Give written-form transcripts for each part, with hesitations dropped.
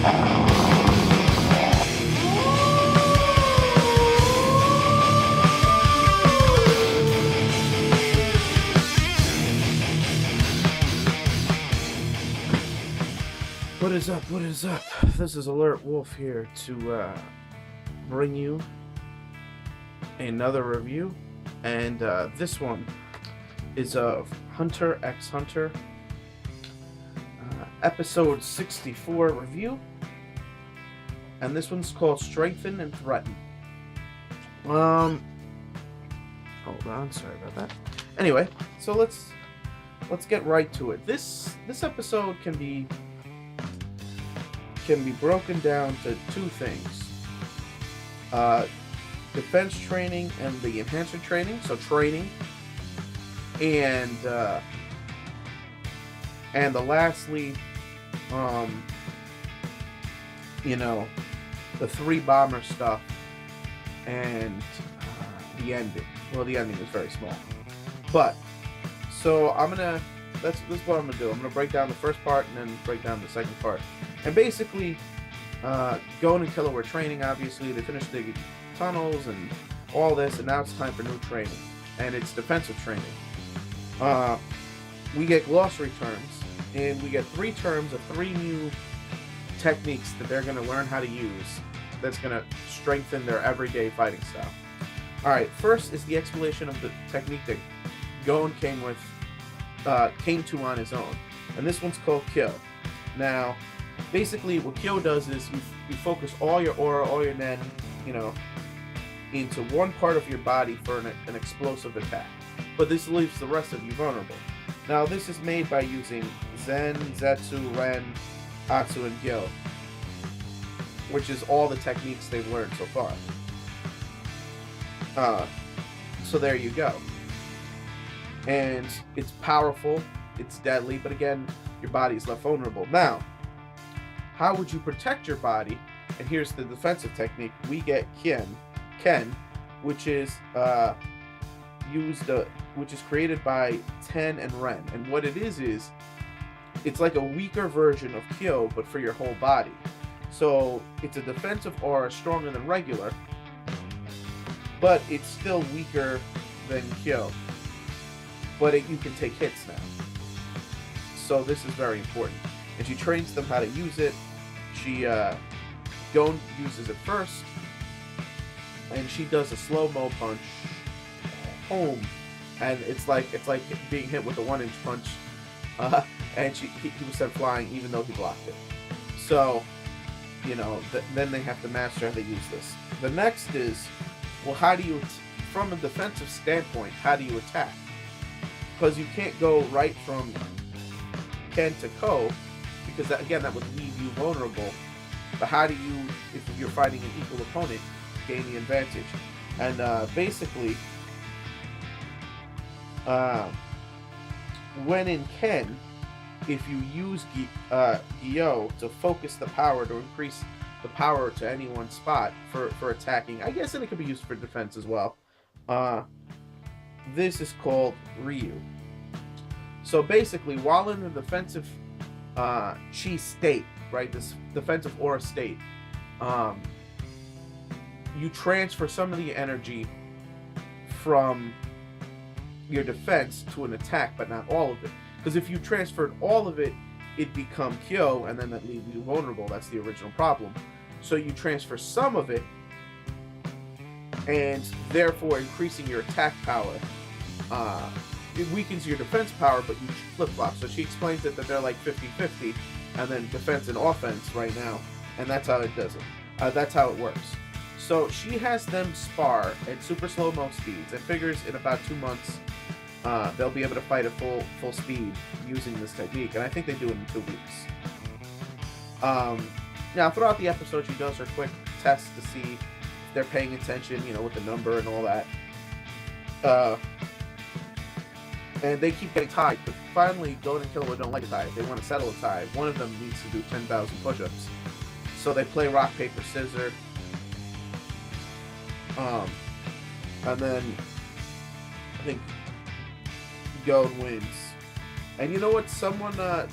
What is up? What is up? This is Alert Wolf here to bring you another review, and this one is of Hunter x Hunter, episode 64 review, and this one's called Strengthen and Threaten. Hold on, sorry about that. Anyway, so let's get right to it. This episode can be broken down to two things: defense training and the enhancer training. So training, and lastly, the three bomber stuff and the ending. Well, the ending is very small, but so this is what I'm gonna do. I'm gonna break down the first part and then break down the second part. And basically, Gon and Killer were training, obviously. They finished digging tunnels and all this, and now it's time for new training. And it's defensive training. We get glossary terms, and we get 3 terms of 3 new techniques that they're going to learn how to use that's going to strengthen their everyday fighting style. Alright, first is the explanation of the technique that Gon came to on his own. And this one's called Kill. Now, basically, what Kyo does is you focus all your aura, all your nen, into one part of your body for an explosive attack. But this leaves the rest of you vulnerable. Now, this is made by using Zen, Zetsu, Ren, Atsu, and Gyo, which is all the techniques they've learned so far. So there you go. And it's powerful, it's deadly, but again, your body is left vulnerable. Now, how would you protect your body? And here's the defensive technique. We get Ken, which is which is created by Ten and Ren. And what it is it's like a weaker version of Kyo, but for your whole body. So it's a defensive aura stronger than regular, but it's still weaker than Kyo. But you can take hits now. So this is very important. And she trains them how to use it. Gon uses it first, and she does a slow-mo punch home, and it's like being hit with a 1-inch punch, and he was sent flying even though he blocked it. So, then they have to master how to use this. The next is, well, how do you, from a defensive standpoint, how do you attack? Because you can't go right from Ken to Ko, because that would leave you vulnerable. But how do you, if you're fighting an equal opponent, gain the advantage? And basically, when in Ken, if you use Gyo to focus the power, to increase the power to any one spot for attacking, I guess, and it could be used for defense as well. This is called Ryu. So basically, while in the defensive chi state, right, this defensive aura state, you transfer some of the energy from your defense to an attack, but not all of it. Because if you transferred all of it, it'd become Kyo, and then that leaves you vulnerable. That's the original problem. So you transfer some of it, and therefore increasing your attack power. It weakens your defense power, but you flip-flop. So she explains it that they're like 50-50, and then defense and offense right now, and that's how it does it. That's how it works. So she has them spar at super slow-mo speeds, and figures in about 2 months they'll be able to fight at full speed using this technique, and I think they do it in 2 weeks. Now, throughout the episode, she does her quick test to see if they're paying attention, with the number and all that. And they keep getting tied, but finally, Gon and Killer don't like a tie. They want to settle a tie. One of them needs to do 10,000 push-ups. So they play rock, paper, scissors. And then I think Gon wins. And you know what? Someone I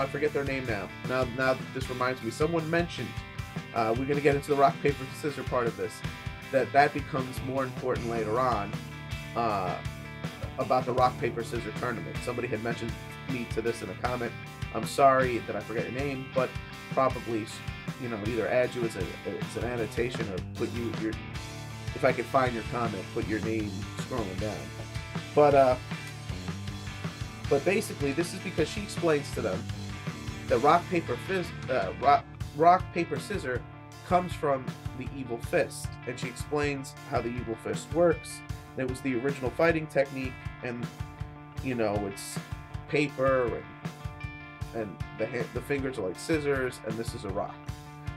forget their name now. Now that this reminds me, someone mentioned we're gonna get into the rock paper scissors part of this. That becomes more important later on about the rock paper scissors tournament. Somebody had mentioned me to this in a comment. I'm sorry that I forget your name, but probably either add you as an annotation or put your if I could find your comment, put your name scrolling down. But basically, this is because she explains to them that rock paper scissors comes from the evil fist, and she explains how the evil fist works. And it was the original fighting technique, and it's paper, and the fingers are like scissors, and this is a rock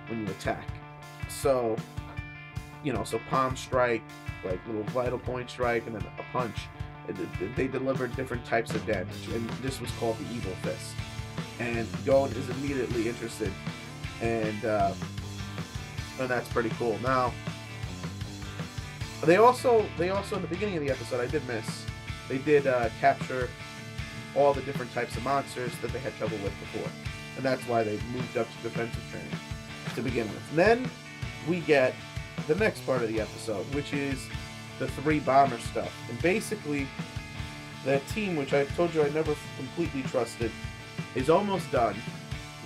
when you attack. So palm strike, like little vital point strike, and then a punch. They delivered different types of damage, and this was called the evil fist. And Gon is immediately interested, and that's pretty cool. Now, they also in the beginning of the episode, I did miss, they did capture all the different types of monsters that they had trouble with before, and that's why they moved up to defensive training to begin with. And then we get the next part of the episode, which is the 3 bomber stuff. And basically, the team, which I told you I never completely trusted, is almost done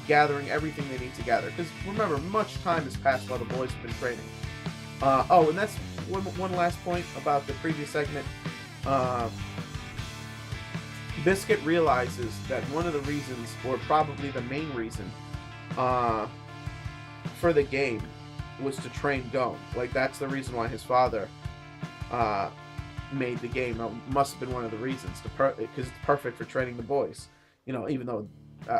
gathering everything they need to gather. Because remember, much time has passed while the boys have been training. And that's one last point about the previous segment. Biscuit realizes that one of the reasons, or probably the main reason, for the game was to train Gon. Like, that's the reason why his father made the game. It must have been one of the reasons, because it's perfect for training the boys. Even though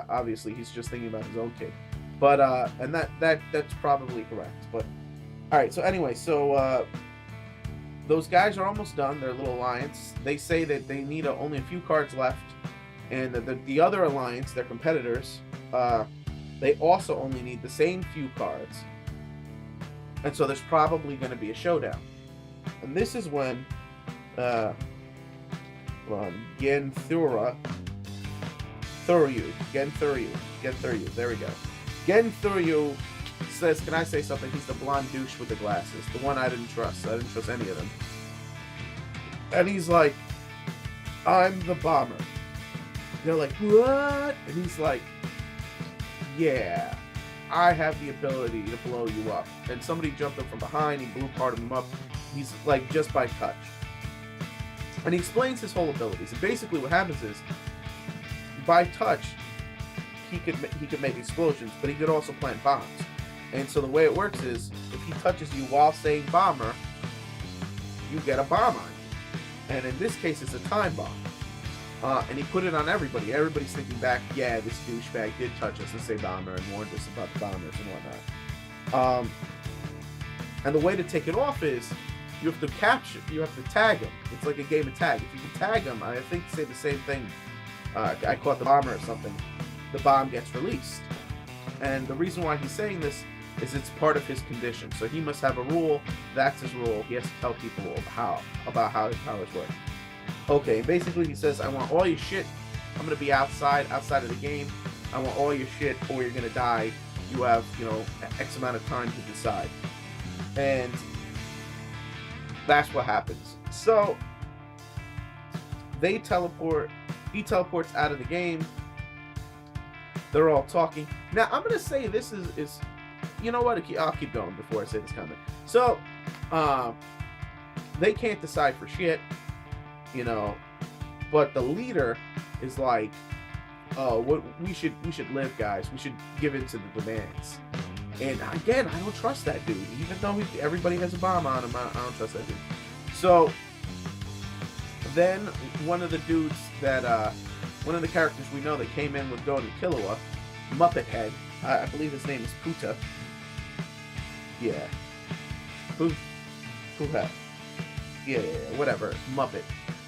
obviously he's just thinking about his own kid. But and that's probably correct. But all right. So anyway, those guys are almost done. Their little alliance. They say that they need only a few cards left, and the other alliance, their competitors, they also only need the same few cards. And so there's probably going to be a showdown. And this is when Gen Thuryu, there we go. Gen Thuryu says, can I say something? He's the blonde douche with the glasses, the one I didn't trust. I didn't trust any of them. And he's like, I'm the bomber. They're like, what? And he's like, yeah, I have the ability to blow you up. And somebody jumped up from behind, he blew part of him up. He's like, just by touch. And he explains his whole abilities. And basically what happens is, by touch, he could make explosions, but he could also plant bombs. And so the way it works is, if he touches you while saying bomber, you get a bomb on you. And in this case, it's a time bomb. And he put it on everybody. Everybody's thinking back, yeah, this douchebag did touch us and say bomber and warned us about the bombers and whatnot. And the way to take it off is, you have to tag him. It's like a game of tag. If you can tag him, I think say the same thing. I caught the bomber or something. The bomb gets released. And the reason why he's saying this is it's part of his condition. So he must have a rule. That's his rule. He has to tell people about how his powers work. Okay, basically he says, I want all your shit. I'm going to be outside of the game. I want all your shit or you're going to die. You have, X amount of time to decide. And that's what happens. So he teleports out of the game. They're all talking. Now, I'm going to say this is you know what? I'll keep going before I say this comment. So, they can't decide for shit, but the leader is like, oh, we should live, guys. We should give in to the demands. And again, I don't trust that dude. Even though everybody has a bomb on him, I don't trust that dude. So, then one of the dudes one of the characters we know that came in with Gon and Killua, Muppet Head, I believe his name is Puta. Yeah. Puta. Yeah, whatever. Muppet.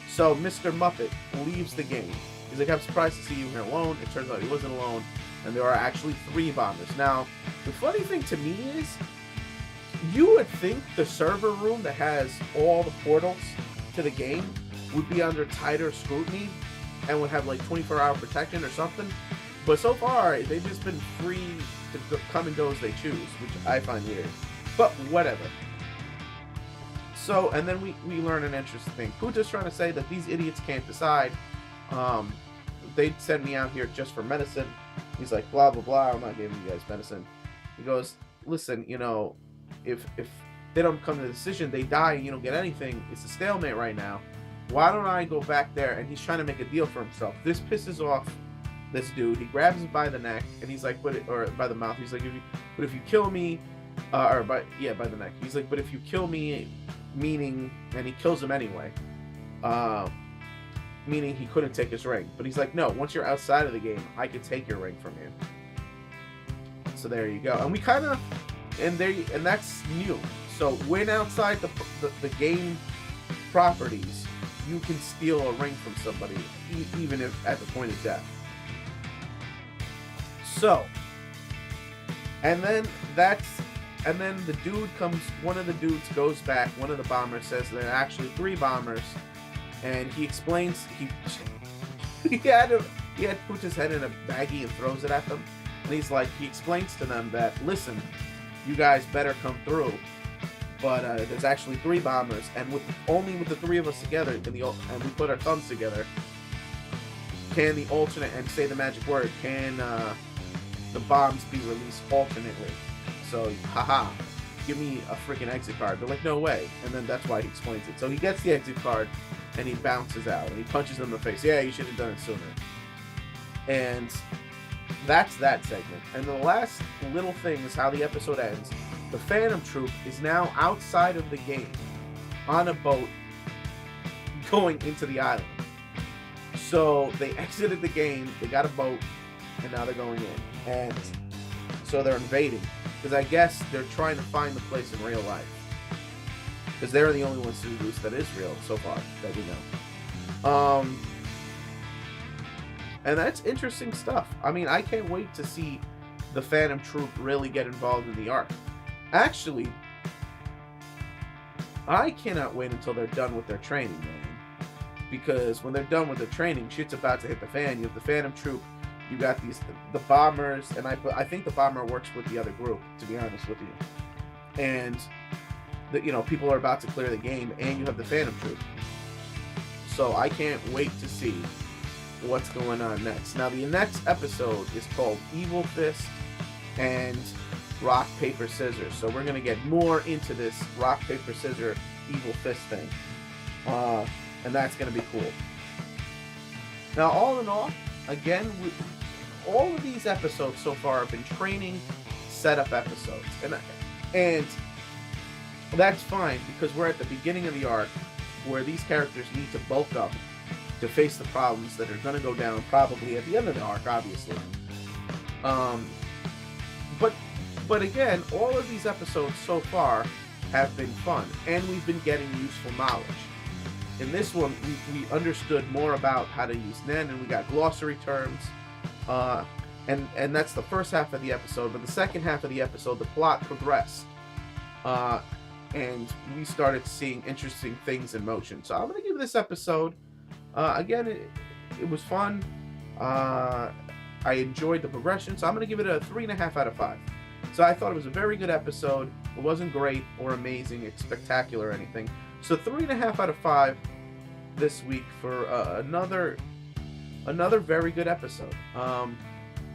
So, Mr. Muppet leaves the game. He's like, I'm surprised to see you here alone. It turns out he wasn't alone. And there are actually 3 bombers. Now, the funny thing to me is, you would think the server room that has all the portals to the game would be under tighter scrutiny. and would have like 24-hour protection or something. But so far, they've just been free to come and go as they choose, which I find weird. But whatever. So, and then we learn an interesting thing. Puta's trying to say that these idiots can't decide. They sent me out here just for medicine. He's like, blah, blah, blah, I'm not giving you guys medicine. He goes, listen, you know, if they don't come to the decision, they die and you don't get anything. It's a stalemate right now. Why don't I go back there? And he's trying to make a deal for himself. This pisses off this dude. He grabs him by the neck and he's like, or by the mouth. He's like, but if you kill me, by the neck. He's like, but if you kill me, meaning, and he kills him anyway, meaning he couldn't take his ring. But he's like, no, once you're outside of the game, I can take your ring from you. So there you go. And we kind of, and that's new. So when outside the game properties, you can steal a ring from somebody, even if at the point of death. So, and then the dude comes, one of the dudes goes back, one of the bombers says there are actually 3 bombers, and he explains, he had put his head in a baggie and throws it at them, and he explains to them that, listen, you guys better come through, but there's actually 3 bombers, and only with the 3 of us together, and we put our thumbs together, can the alternate, and say the magic word, can the bombs be released alternately. So, haha, give me a freaking exit card. They're like, no way. And then that's why he explains it. So he gets the exit card, and he bounces out, and he punches them in the face. Yeah, you should have done it sooner. And that's that segment. And the last little thing is how the episode ends. The Phantom Troop is now outside of the game, on a boat, going into the island. So they exited the game, they got a boat, and now they're going in. And so they're invading. Because I guess they're trying to find the place in real life. Because they're the only ones to do this that is real so far, that we know. And that's interesting stuff. I mean, I can't wait to see the Phantom Troop really get involved in the arc. Actually, I cannot wait until they're done with their training, man. Because when they're done with the training, shit's about to hit the fan. You have the Phantom Troop, you got the bombers, and I think the bomber works with the other group, to be honest with you. And people are about to clear the game, and you have the Phantom Troop. So I can't wait to see what's going on next. Now the next episode is called Evil Fist and Rock Paper Scissors. So we're gonna get more into this Rock Paper Scissors Evil Fist thing, and that's gonna be cool. Now, all in all, again, all of these episodes so far have been training setup episodes, and that's fine because we're at the beginning of the arc where these characters need to bulk up to face the problems that are going to go down probably at the end of the arc, obviously. But again, all of these episodes so far have been fun, and we've been getting useful knowledge. In this one, we understood more about how to use Nen, and we got glossary terms, and that's the first half of the episode. But the second half of the episode, the plot progressed, and we started seeing interesting things in motion. So I'm going to give this episode, again, it was fun. I enjoyed the progression, so I'm going to give it a 3.5 out of 5. So I thought it was a very good episode. It wasn't great or amazing, spectacular or anything. So 3.5 out of 5 this week for another very good episode.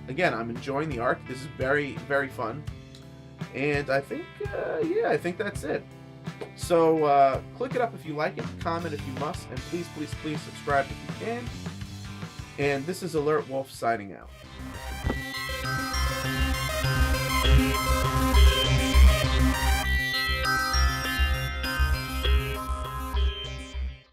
Again, I'm enjoying the arc. This is very, very fun. And I think, I think that's it. So click it up if you like it, comment if you must, and please, please, please subscribe if you can. And this is Alert Wolf signing out.